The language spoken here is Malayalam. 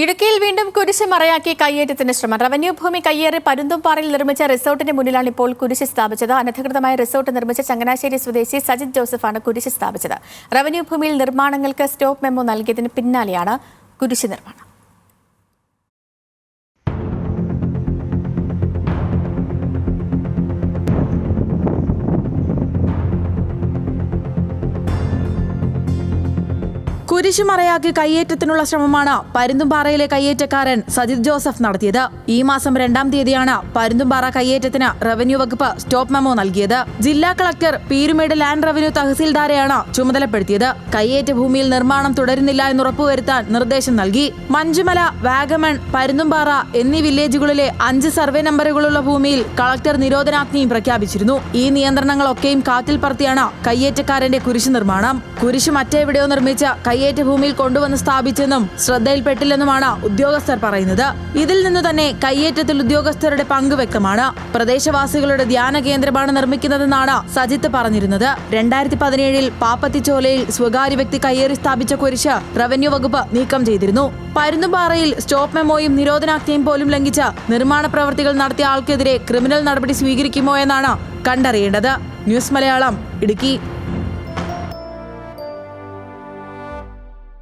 ഇടുക്കിയിൽ വീണ്ടും കുരിശ് മറയാക്കി കയ്യേറ്റത്തിന് ശ്രമം. റവന്യൂ ഭൂമി കയ്യേറി പരുന്തുംപാറയിൽ നിർമ്മിച്ച റിസോർട്ടിന് മുന്നിലാണ് ഇപ്പോൾ കുരിശ് സ്ഥാപിച്ചത്. അനധികൃതമായ റിസോർട്ട് നിർമ്മിച്ച ചങ്ങനാശ്ശേരി സ്വദേശി സജിത് ജോസഫാണ് കുരിശ് സ്ഥാപിച്ചത്. റവന്യൂ ഭൂമിയിൽ നിർമ്മാണങ്ങൾക്ക് സ്റ്റോപ്പ് മെമ്മോ നൽകിയതിന് പിന്നാലെയാണ് കുരിശ് നിർമ്മാണം. കുരിശുമറയാക്കി കയ്യേറ്റത്തിനുള്ള ശ്രമമാണ് പരുന്തുംപാറയിലെ കയ്യേറ്റക്കാരൻ സജിത് ജോസഫ് നടത്തിയത്. ഈ മാസം 2-ാം തീയതിയാണ് പരുന്തുംപാറ കയ്യേറ്റത്തിന് റവന്യൂ വകുപ്പ് സ്റ്റോപ്പ് മെമ്മോ നൽകിയത്. ജില്ലാ കളക്ടർ പീരുമേട് ലാൻഡ് റവന്യൂ തഹസിൽദാരെയാണ് ചുമതലപ്പെടുത്തിയത്. കയ്യേറ്റ ഭൂമിയിൽ നിർമ്മാണം തുടരുന്നില്ല എന്ന് ഉറപ്പുവരുത്താൻ നിർദ്ദേശം നൽകി. മഞ്ചുമല, വാഗമൺ, പരുന്തുംപാറ എന്നീ വില്ലേജുകളിലെ 5 സർവേ നമ്പറുകളുള്ള ഭൂമിയിൽ കളക്ടർ നിരോധനാജ്ഞയും പ്രഖ്യാപിച്ചിരുന്നു. ഈ നിയന്ത്രണങ്ങളൊക്കെയും കാറ്റിൽ പറത്തിയാണ് കയ്യേറ്റക്കാരന്റെ കുരിശ് നിർമ്മാണം. കുരിശ് മറ്റെവിടെയോ നിർമ്മിച്ച കയ്യേറ്റ ഭൂമിയിൽ കൊണ്ടുവന്ന് സ്ഥാപിച്ചെന്നും ശ്രദ്ധയിൽപ്പെട്ടില്ലെന്നുമാണ് ഉദ്യോഗസ്ഥർ പറയുന്നത്. ഇതിൽ നിന്ന് തന്നെ കയ്യേറ്റത്തിൽ ഉദ്യോഗസ്ഥരുടെ പങ്ക് വ്യക്തമാണ്. പ്രദേശവാസികളുടെ ധ്യാന കേന്ദ്രമാണ് നിർമ്മിക്കുന്നതെന്നാണ് സജിത്ത് പറഞ്ഞിരുന്നത്. 2017 പാപ്പത്തിച്ചോലയിൽ സ്വകാര്യ വ്യക്തി കയ്യേറി സ്ഥാപിച്ച കുരിശ് റവന്യൂ വകുപ്പ് നീക്കം ചെയ്തിരുന്നു. പരുന്തുംപാറയിൽ സ്റ്റോപ്പ് മെമ്മോയും നിരോധനാജ്ഞയും പോലും ലംഘിച്ച നിർമ്മാണ പ്രവർത്തികൾ നടത്തിയ ആൾക്കെതിരെ ക്രിമിനൽ നടപടി സ്വീകരിക്കുമോ എന്നാണ് കണ്ടറിയേണ്ടത്. ന്യൂസ് മലയാളം, ഇടുക്കി.